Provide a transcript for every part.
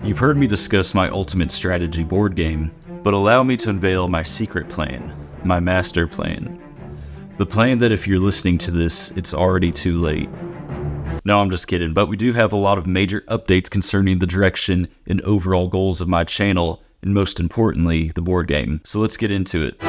You've heard me discuss my ultimate strategy board game, but allow me to unveil my secret plan, my master plan. The plan that if you're listening to this, it's already too late. No, I'm just kidding, but we do have a lot of major updates concerning the direction and overall goals of my channel, and most importantly, the board game. So let's get into it.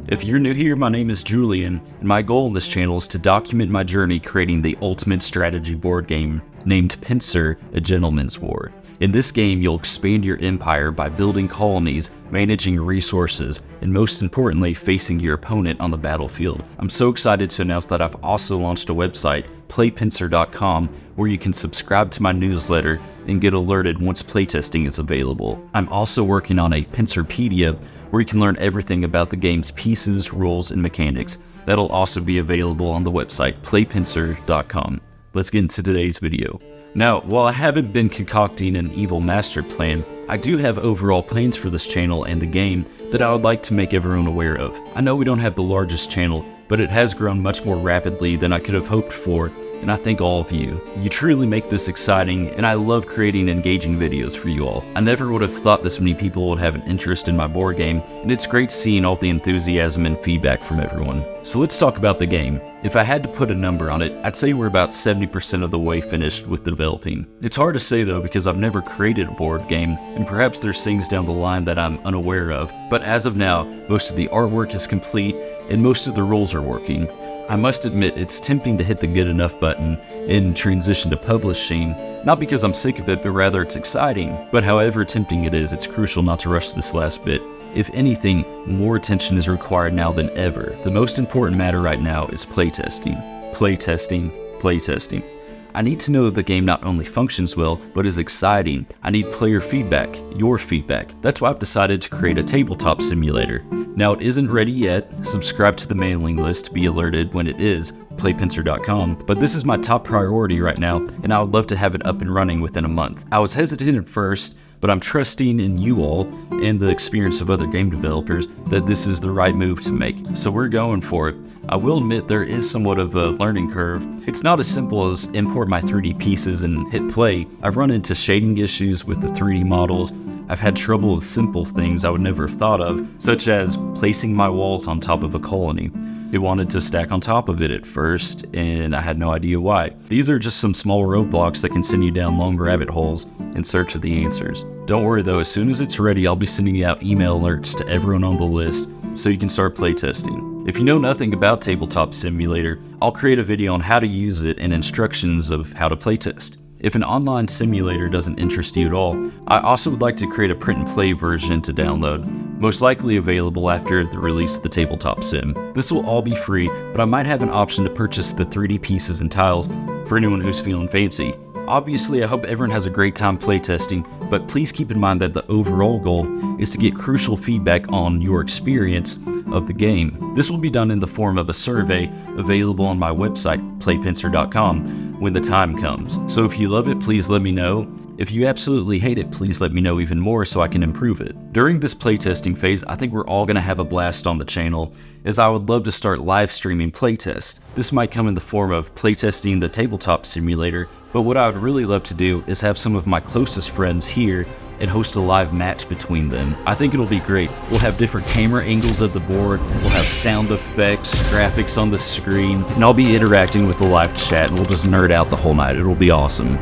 If you're new here, my name is Julian, and my goal in this channel is to document my journey creating the ultimate strategy board game named Pincer: A Gentleman's War. In this game, you'll expand your empire by building colonies, managing resources, and most importantly, facing your opponent on the battlefield. I'm so excited to announce that I've also launched a website, playpincer.com, where you can subscribe to my newsletter and get alerted once playtesting is available. I'm also working on a Pincerpedia, where you can learn everything about the game's pieces, rules, and mechanics. That'll also be available on the website, playpincer.com. Let's get into today's video. Now, while I haven't been concocting an evil master plan, I do have overall plans for this channel and the game that I would like to make everyone aware of. I know we don't have the largest channel, but it has grown much more rapidly than I could have hoped for, and I thank all of you. You truly make this exciting, and I love creating engaging videos for you all. I never would have thought this many people would have an interest in my board game, and it's great seeing all the enthusiasm and feedback from everyone. So let's talk about the game. If I had to put a number on it, I'd say we're about 70% of the way finished with developing. It's hard to say though, because I've never created a board game, and perhaps there's things down the line that I'm unaware of. But as of now, most of the artwork is complete, and most of the rules are working. I must admit, it's tempting to hit the good enough button and transition to publishing, not because I'm sick of it, but rather it's exciting. But however tempting it is, it's crucial not to rush this last bit. If anything, more attention is required now than ever. The most important matter right now is playtesting. Playtesting, playtesting. I need to know that the game not only functions well, but is exciting. I need player feedback, your feedback. That's why I've decided to create a tabletop simulator. Now, it isn't ready yet. Subscribe to the mailing list to be alerted when it is, playpincer.com, but this is my top priority right now, and I would love to have it up and running within a month. I was hesitant at first, but I'm trusting in you all and the experience of other game developers that this is the right move to make. So we're going for it. I will admit there is somewhat of a learning curve. It's not as simple as import my 3D pieces and hit play. I've run into shading issues with the 3D models. I've had trouble with simple things I would never have thought of, such as placing my walls on top of a colony. It wanted to stack on top of it at first, and I had no idea why. These are just some small roadblocks that can send you down long rabbit holes in search of the answers. Don't worry though, as soon as it's ready, I'll be sending out email alerts to everyone on the list so you can start playtesting. If you know nothing about Tabletop Simulator, I'll create a video on how to use it and instructions of how to playtest. If an online simulator doesn't interest you at all, I also would like to create a print and play version to download, most likely available after the release of the Tabletop Sim. This will all be free, but I might have an option to purchase the 3D pieces and tiles for anyone who's feeling fancy. Obviously, I hope everyone has a great time playtesting, but please keep in mind that the overall goal is to get crucial feedback on your experience of the game. This will be done in the form of a survey available on my website, playpincer.com, when the time comes. So if you love it, please let me know. If you absolutely hate it, please let me know even more so I can improve it. During this playtesting phase, I think we're all going to have a blast on the channel, as I would love to start live streaming playtests. This might come in the form of playtesting the Tabletop Simulator, but what I would really love to do is have some of my closest friends here and host a live match between them. I think it'll be great. We'll have different camera angles of the board, we'll have sound effects, graphics on the screen, and I'll be interacting with the live chat, and we'll just nerd out the whole night. It'll be awesome.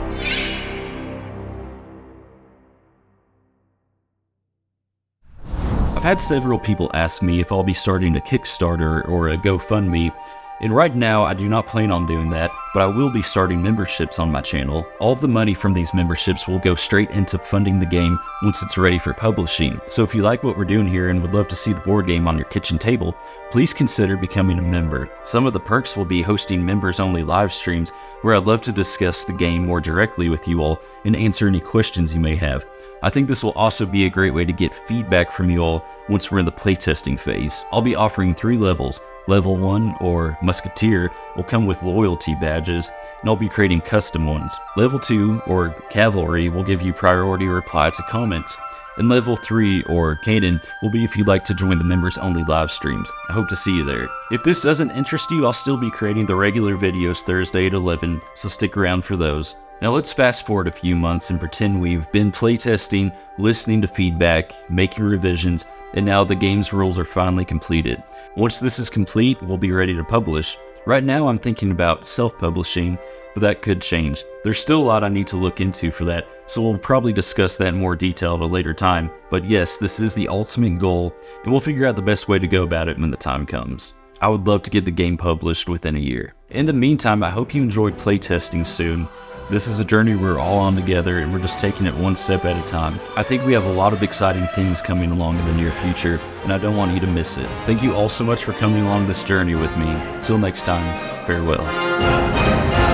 I've had several people ask me if I'll be starting a Kickstarter or a GoFundMe, and right now I do not plan on doing that, but I will be starting memberships on my channel. All of the money from these memberships will go straight into funding the game once it's ready for publishing. So if you like what we're doing here and would love to see the board game on your kitchen table, please consider becoming a member. Some of the perks will be hosting members-only live streams where I'd love to discuss the game more directly with you all and answer any questions you may have. I think this will also be a great way to get feedback from you all once we're in the playtesting phase. I'll be offering 3 levels. Level 1, or Musketeer, will come with loyalty badges, and I'll be creating custom ones. Level 2, or Cavalry, will give you priority reply to comments. And level 3, or Caden, will be if you'd like to join the members-only live streams. I hope to see you there. If this doesn't interest you, I'll still be creating the regular videos Thursday at 11, so stick around for those. Now let's fast forward a few months and pretend we've been playtesting, listening to feedback, making revisions, and now the game's rules are finally completed. Once this is complete, we'll be ready to publish. Right now I'm thinking about self-publishing, but that could change. There's still a lot I need to look into for that, so we'll probably discuss that in more detail at a later time. But yes, this is the ultimate goal, and we'll figure out the best way to go about it when the time comes. I would love to get the game published within a year. In the meantime, I hope you enjoyed playtesting soon. This is a journey we're all on together, and we're just taking it one step at a time. I think we have a lot of exciting things coming along in the near future, and I don't want you to miss it. Thank you all so much for coming along this journey with me. Till next time, farewell.